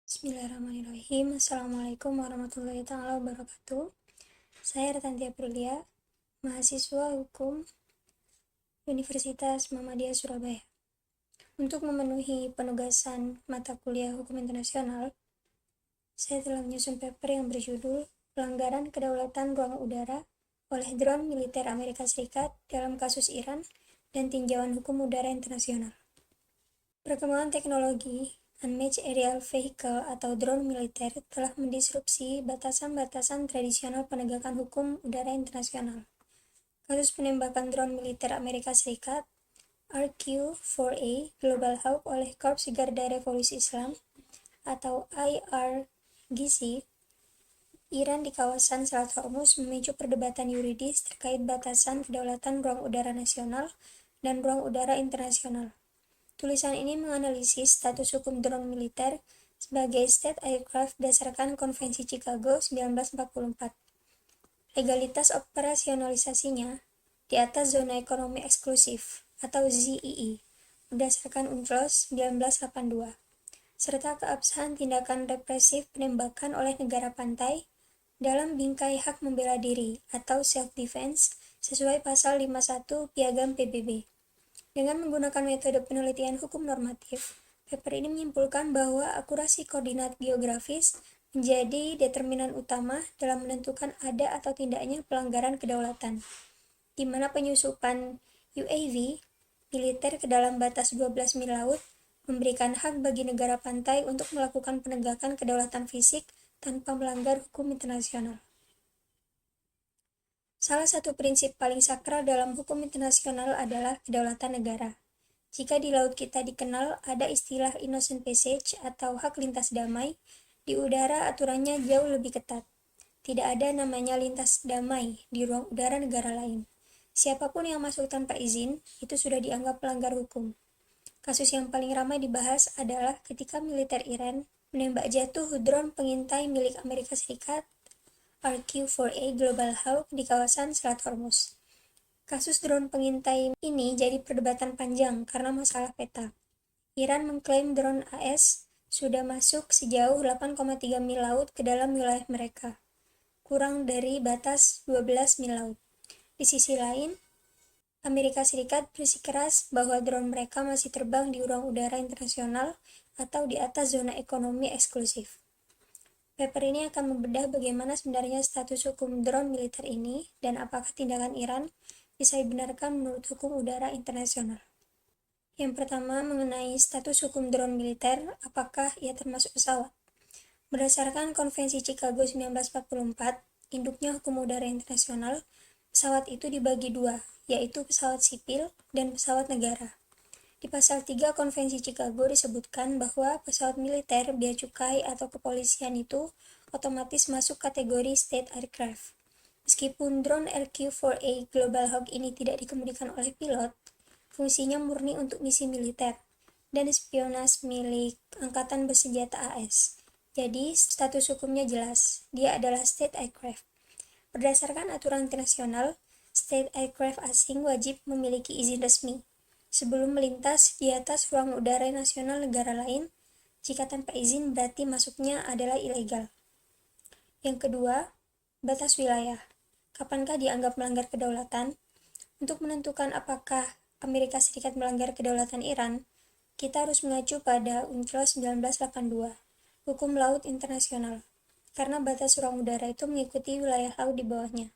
Bismillahirrahmanirrahim. Assalamualaikum warahmatullahi taala wabarakatuh. Saya Retanti Aprilia, mahasiswa hukum Universitas Muhammadiyah Surabaya. Untuk memenuhi penugasan mata kuliah hukum internasional, saya telah menyusun paper yang berjudul Pelanggaran Kedaulatan Ruang Udara oleh Drone Militer Amerika Serikat dalam kasus Iran dan Tinjauan Hukum Udara Internasional. Perkembangan teknologi Unmanned Aerial Vehicle atau drone militer telah mendisrupsi batasan-batasan tradisional penegakan hukum udara internasional. Kasus penembakan drone militer Amerika Serikat RQ-4A Global Hawk oleh Korps Garda Revolusi Islam atau IRGC Iran di kawasan Selat Hormuz memicu perdebatan yuridis terkait batasan kedaulatan ruang udara nasional dan ruang udara internasional. Tulisan ini menganalisis status hukum drone militer sebagai state aircraft berdasarkan Konvensi Chicago 1944. Legalitas operasionalisasinya di atas zona ekonomi eksklusif atau ZEE berdasarkan UNCLOS 1982, serta keabsahan tindakan represif penembakan oleh negara pantai dalam bingkai hak membela diri atau self-defense sesuai pasal 51 Piagam PBB. Dengan menggunakan metode penelitian hukum normatif, paper ini menyimpulkan bahwa akurasi koordinat geografis menjadi determinan utama dalam menentukan ada atau tidaknya pelanggaran kedaulatan, di mana penyusupan UAV militer ke dalam batas 12 mil laut memberikan hak bagi negara pantai untuk melakukan penegakan kedaulatan fisik tanpa melanggar hukum internasional. Salah satu prinsip paling sakral dalam hukum internasional adalah kedaulatan negara. Jika di laut kita dikenal ada istilah innocent passage atau hak lintas damai, di udara aturannya jauh lebih ketat. Tidak ada namanya lintas damai di ruang udara negara lain. Siapapun yang masuk tanpa izin, itu sudah dianggap pelanggar hukum. Kasus yang paling ramai dibahas adalah ketika militer Iran menembak jatuh drone pengintai milik Amerika Serikat RQ-4A Global Hawk di kawasan Selat Hormuz. Kasus drone pengintai ini jadi perdebatan panjang karena masalah peta. Iran mengklaim drone AS sudah masuk sejauh 8,3 mil laut ke dalam wilayah mereka, kurang dari batas 12 mil laut. Di sisi lain, Amerika Serikat bersikeras bahwa drone mereka masih terbang di ruang udara internasional atau di atas zona ekonomi eksklusif. Paper ini akan membedah bagaimana sebenarnya status hukum drone militer ini dan apakah tindakan Iran bisa dibenarkan menurut hukum udara internasional. Yang pertama, mengenai status hukum drone militer, apakah ia termasuk pesawat? Berdasarkan Konvensi Chicago 1944, induknya hukum udara internasional, pesawat itu dibagi dua, yaitu pesawat sipil dan pesawat negara. Di pasal 3 Konvensi Chicago disebutkan bahwa pesawat militer, bea cukai, atau kepolisian itu otomatis masuk kategori state aircraft. Meskipun drone RQ-4A Global Hawk ini tidak dikemudikan oleh pilot, fungsinya murni untuk misi militer dan spionase milik Angkatan Bersenjata AS. Jadi, status hukumnya jelas, dia adalah state aircraft. Berdasarkan aturan internasional, state aircraft asing wajib memiliki izin resmi sebelum melintas di atas ruang udara nasional negara lain. Jika tanpa izin berarti masuknya adalah ilegal. Yang kedua, batas wilayah. Kapankah dianggap melanggar kedaulatan? Untuk menentukan apakah Amerika Serikat melanggar kedaulatan Iran, kita harus mengacu pada UNCLOS 1982, Hukum Laut Internasional, karena batas ruang udara itu mengikuti wilayah laut di bawahnya.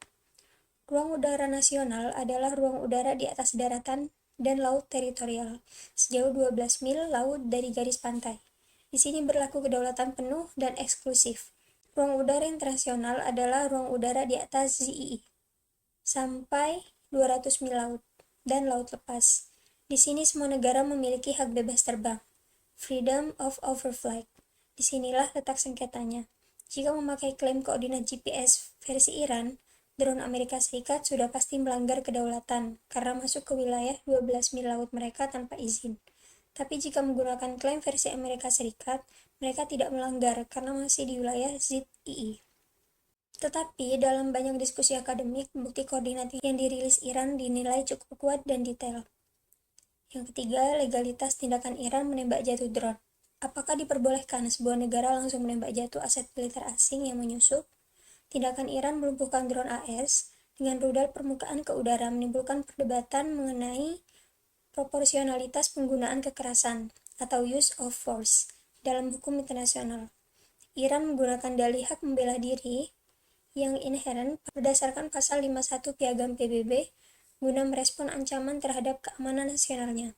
Ruang udara nasional adalah ruang udara di atas daratan dan laut teritorial, sejauh 12 mil laut dari garis pantai. Di sini berlaku kedaulatan penuh dan eksklusif. Ruang udara internasional adalah ruang udara di atas ZEE, sampai 200 mil laut, dan laut lepas. Di sini semua negara memiliki hak bebas terbang, freedom of overflight. Disinilah letak sengketanya. Jika memakai klaim koordinat GPS versi Iran, drone Amerika Serikat sudah pasti melanggar kedaulatan karena masuk ke wilayah 12 mil laut mereka tanpa izin. Tapi jika menggunakan klaim versi Amerika Serikat, mereka tidak melanggar karena masih di wilayah ZEE. Tetapi dalam banyak diskusi akademik, bukti koordinat yang dirilis Iran dinilai cukup kuat dan detail. Yang ketiga, legalitas tindakan Iran menembak jatuh drone. Apakah diperbolehkan sebuah negara langsung menembak jatuh aset militer asing yang menyusup? Tindakan Iran melumpuhkan drone AS dengan rudal permukaan ke udara menimbulkan perdebatan mengenai proporsionalitas penggunaan kekerasan atau use of force dalam hukum internasional. Iran menggunakan dalih hak membela diri yang inheren berdasarkan pasal 51 Piagam PBB guna merespon ancaman terhadap keamanan nasionalnya.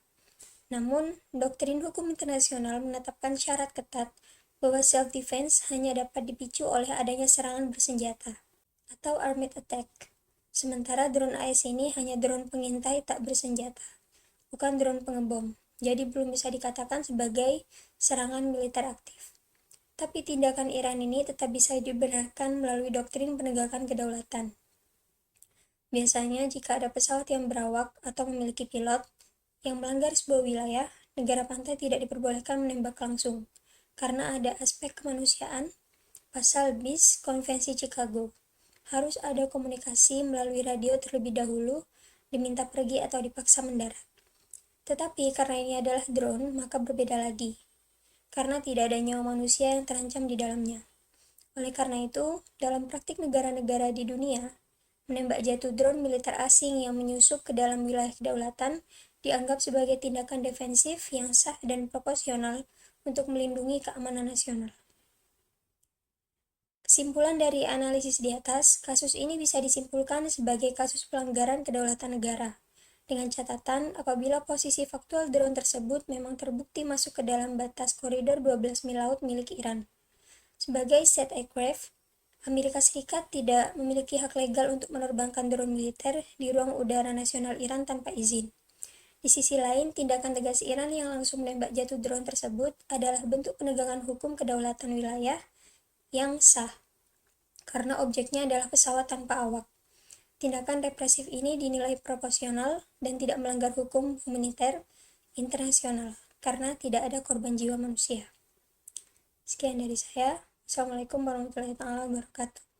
Namun, doktrin hukum internasional menetapkan syarat ketat bahwa self-defense hanya dapat dipicu oleh adanya serangan bersenjata atau armed attack. Sementara drone AS ini hanya drone pengintai tak bersenjata, bukan drone pengebom, jadi belum bisa dikatakan sebagai serangan militer aktif. Tapi tindakan Iran ini tetap bisa dibenarkan melalui doktrin penegakan kedaulatan. Biasanya, jika ada pesawat yang berawak atau memiliki pilot yang melanggar sebuah wilayah, negara pantai tidak diperbolehkan menembak langsung, karena ada aspek kemanusiaan, pasal BIS Konvensi Chicago. Harus ada komunikasi melalui radio terlebih dahulu, diminta pergi atau dipaksa mendarat. Tetapi karena ini adalah drone, maka berbeda lagi, karena tidak ada nyawa manusia yang terancam di dalamnya. Oleh karena itu, dalam praktik negara-negara di dunia, menembak jatuh drone militer asing yang menyusup ke dalam wilayah kedaulatan dianggap sebagai tindakan defensif yang sah dan proporsional untuk melindungi keamanan nasional. Kesimpulan dari analisis di atas, kasus ini bisa disimpulkan sebagai kasus pelanggaran kedaulatan negara, dengan catatan apabila posisi faktual drone tersebut memang terbukti masuk ke dalam batas koridor 12 mil laut milik Iran. Sebagai state aircraft, Amerika Serikat tidak memiliki hak legal untuk menerbangkan drone militer di ruang udara nasional Iran tanpa izin. Di sisi lain, tindakan tegas Iran yang langsung menembak jatuh drone tersebut adalah bentuk penegakan hukum kedaulatan wilayah yang sah, karena objeknya adalah pesawat tanpa awak. Tindakan represif ini dinilai proporsional dan tidak melanggar hukum humaniter internasional, karena tidak ada korban jiwa manusia. Sekian dari saya. Assalamualaikum warahmatullahi wabarakatuh.